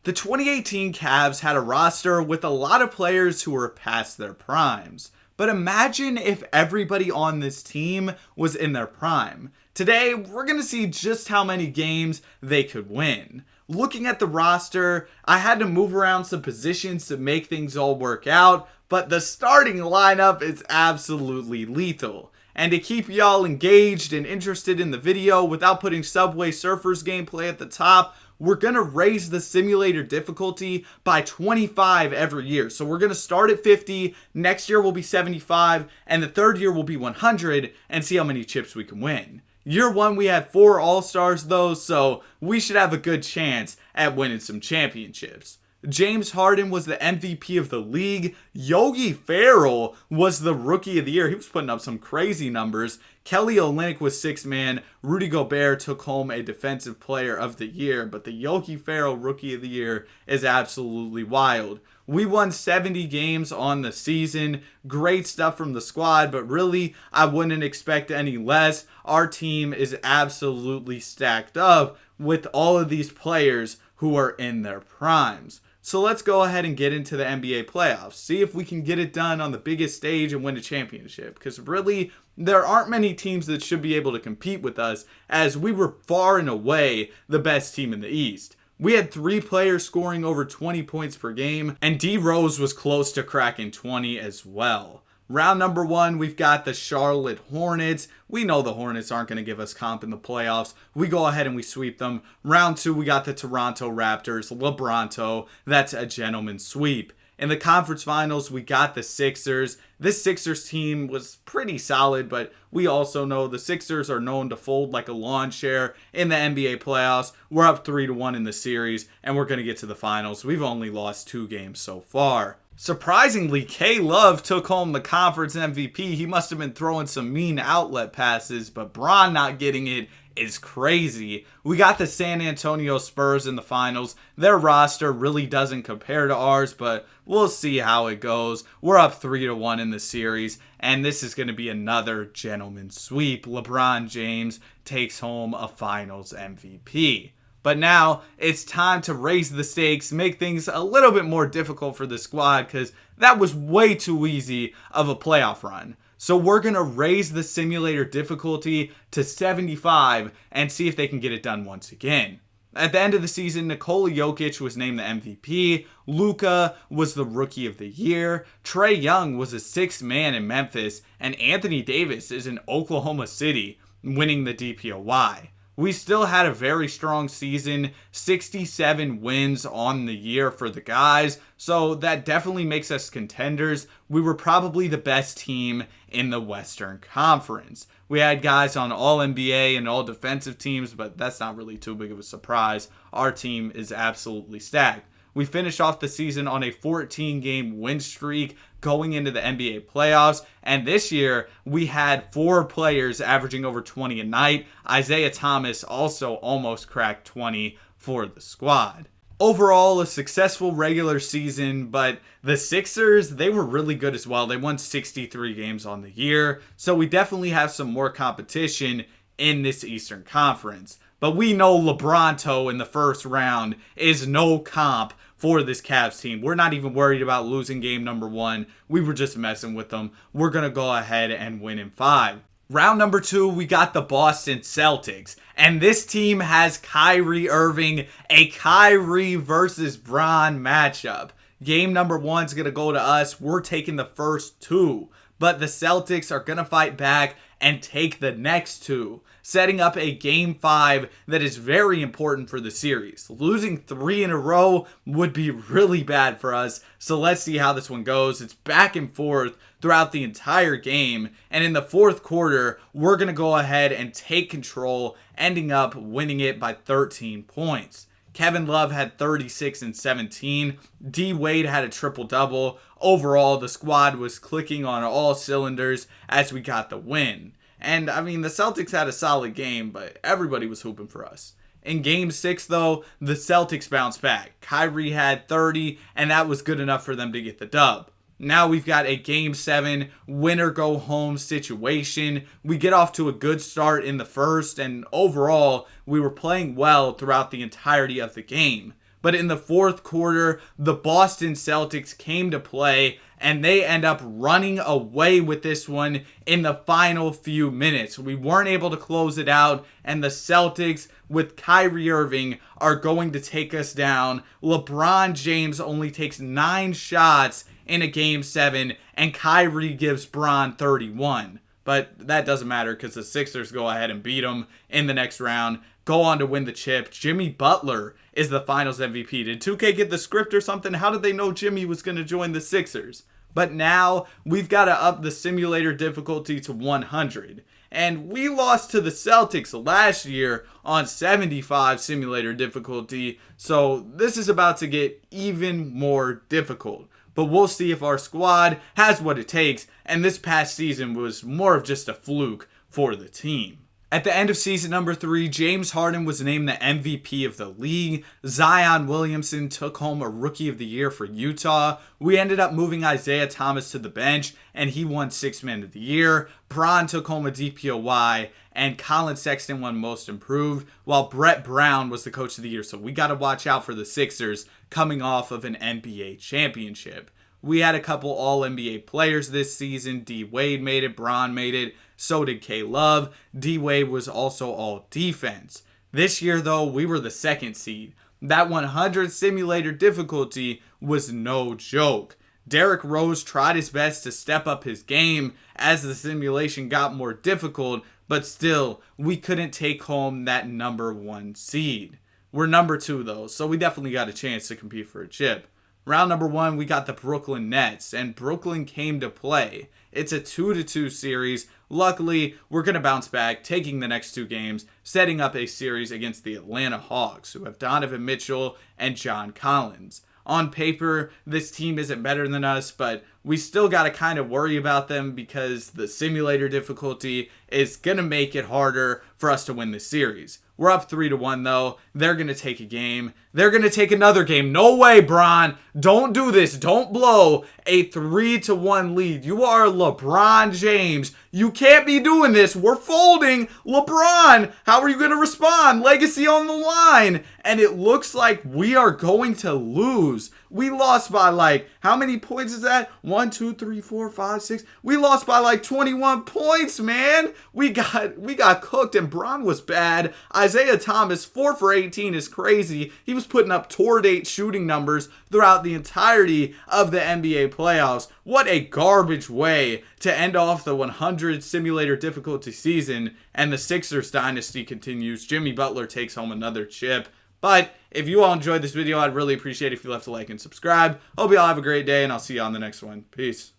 The 2018 Cavs had a roster with a lot of players who were past their primes. But imagine if everybody on this team was in their prime. Today, we're going to see just how many games they could win. Looking at the roster, I had to move around some positions to make things all work out, but the starting lineup is absolutely lethal. And to keep y'all engaged and interested in the video without putting Subway Surfers gameplay at the top, we're going to raise the simulator difficulty by 25 every year. So we're going to start at 50, next year will be 75, and the third year will be 100, and see how many chips we can win. Year 1 we had 4 All-Stars though, so we should have a good chance at winning some championships. James Harden was the MVP of the league. Yogi Ferrell was the Rookie of the Year. He was putting up some crazy numbers. Kelly Olynyk was 6th man. Rudy Gobert took home a Defensive Player of the Year. But the Yogi Ferrell Rookie of the Year is absolutely wild. We won 70 games on the season. Great stuff from the squad, but really, I wouldn't expect any less. Our team is absolutely stacked up with all of these players who are in their primes. So let's go ahead and get into the NBA playoffs. See if we can get it done on the biggest stage and win a championship. Because really, there aren't many teams that should be able to compete with us, as we were far and away the best team in the East. We had 3 players scoring over 20 points per game, and D Rose was close to cracking 20 as well. Round number 1, we've got the Charlotte Hornets. We know the Hornets aren't going to give us comp in the playoffs. We go ahead and we sweep them. Round 2, we got the Toronto Raptors. LeBronto. That's a gentleman's sweep. In the conference finals, we got the Sixers. This Sixers team was pretty solid, but we also know the Sixers are known to fold like a lawn chair in the NBA playoffs. We're up 3-1 in the series, and we're going to get to the finals. We've only lost 2 games so far. Surprisingly, K-Love took home the conference MVP. He must have been throwing some mean outlet passes, but Bron not getting it is crazy. We got the San Antonio Spurs in the finals. Their roster really doesn't compare to ours, but we'll see how it goes. We're up 3-1 in the series, and this is going to be another gentleman's sweep. LeBron James takes home a finals MVP. But now it's time to raise the stakes, make things a little bit more difficult for the squad, because that was way too easy of a playoff run. So we're going to raise the simulator difficulty to 75 and see if they can get it done once again. At the end of the season, Nikola Jokic was named the MVP. Luka was the Rookie of the Year. Trae Young was a 6th man in Memphis. And Anthony Davis is in Oklahoma City, winning the DPOY. We still had a very strong season, 67 wins on the year for the guys, so that definitely makes us contenders. We were probably the best team in the Western Conference. We had guys on all NBA and all defensive teams, but that's not really too big of a surprise. Our team is absolutely stacked. We finished off the season on a 14-game win streak going into the NBA playoffs. And this year, we had 4 players averaging over 20 a night. Isaiah Thomas also almost cracked 20 for the squad. Overall, a successful regular season, but the Sixers, they were really good as well. They won 63 games on the year. So we definitely have some more competition in this Eastern Conference. But we know LeBronto in the first round is no comp for this Cavs team. We're not even worried about losing game number 1. We were just messing with them. We're going to go ahead and win in 5. Round number 2, we got the Boston Celtics. And this team has Kyrie Irving, a Kyrie versus Bron matchup. Game number 1 is going to go to us. We're taking the first 2. But the Celtics are going to fight back and take the next 2, setting up a Game 5 that is very important for the series. Losing 3 in a row would be really bad for us, so let's see how this one goes. It's back and forth throughout the entire game, and in the 4th quarter, we're going to go ahead and take control, ending up winning it by 13 points. Kevin Love had 36 and 17. D Wade had a triple-double. Overall, the squad was clicking on all cylinders as we got the win. And, I mean, the Celtics had a solid game, but everybody was hooping for us. In Game 6, though, the Celtics bounced back. Kyrie had 30, and that was good enough for them to get the dub. Now we've got a Game 7 winner-go-home situation. We get off to a good start in the first, and overall, we were playing well throughout the entirety of the game. but in the fourth quarter, the Boston Celtics came to play, and they end up running away with this one in the final few minutes. We weren't able to close it out, and the Celtics, with Kyrie Irving, are going to take us down. LeBron James only takes 9 shots in a Game 7, and Kyrie gives Bron 31. But that doesn't matter because the Sixers go ahead and beat them in the next round, go on to win the chip. Jimmy Butler is the Finals MVP. Did 2K get the script or something? How did they know Jimmy was going to join the Sixers? But now we've got to up the simulator difficulty to 100. And we lost to the Celtics last year on 75 simulator difficulty. So this is about to get even more difficult. But we'll see if our squad has what it takes. And this past season was more of just a fluke for the team. At the end of season number 3, James Harden was named the MVP of the league. Zion Williamson took home a Rookie of the Year for Utah. We ended up moving Isaiah Thomas to the bench, and he won Sixth Man of the Year. Bron took home a DPOY, and Colin Sexton won Most Improved, while Brett Brown was the Coach of the Year. So we got to watch out for the Sixers coming off of an NBA championship. We had a couple All-NBA players this season. D. Wade made it. Bron made it. So did K. Love. D. Wade was also All-Defense. This year, though, we were the 2nd seed. That 100 simulator difficulty was no joke. Derrick Rose tried his best to step up his game as the simulation got more difficult, but still, we couldn't take home that number 1 seed. We're number 2, though, so we definitely got a chance to compete for a chip. Round number 1, we got the Brooklyn Nets, and Brooklyn came to play. It's a 2-2 series. Luckily, we're going to bounce back, taking the next 2 games, setting up a series against the Atlanta Hawks, who have Donovan Mitchell and John Collins. On paper, this team isn't better than us, but we still got to kind of worry about them because the simulator difficulty is going to make it harder for us to win this series. We're up 3-1 though. They're going to take a game. They're going to take another game. No way, Bron. Don't do this. Don't blow a 3-1 lead. You are LeBron James. You can't be doing this. We're folding. LeBron, how are you going to respond? Legacy on the line. And it looks like we are going to lose. We lost by how many points is that? 1, 2, 3, 4, 5, 6. We lost by 21 points, man. We got cooked, and Bron was bad. Isaiah Thomas, 4 for 18 is crazy. He was putting up tour-date shooting numbers throughout the entirety of the NBA playoffs. What a garbage way to end off the 100 simulator difficulty season, and the Sixers dynasty continues. Jimmy Butler takes home another chip. But if you all enjoyed this video, I'd really appreciate it if you left a like and subscribe. Hope you all have a great day, and I'll see you on the next one. Peace.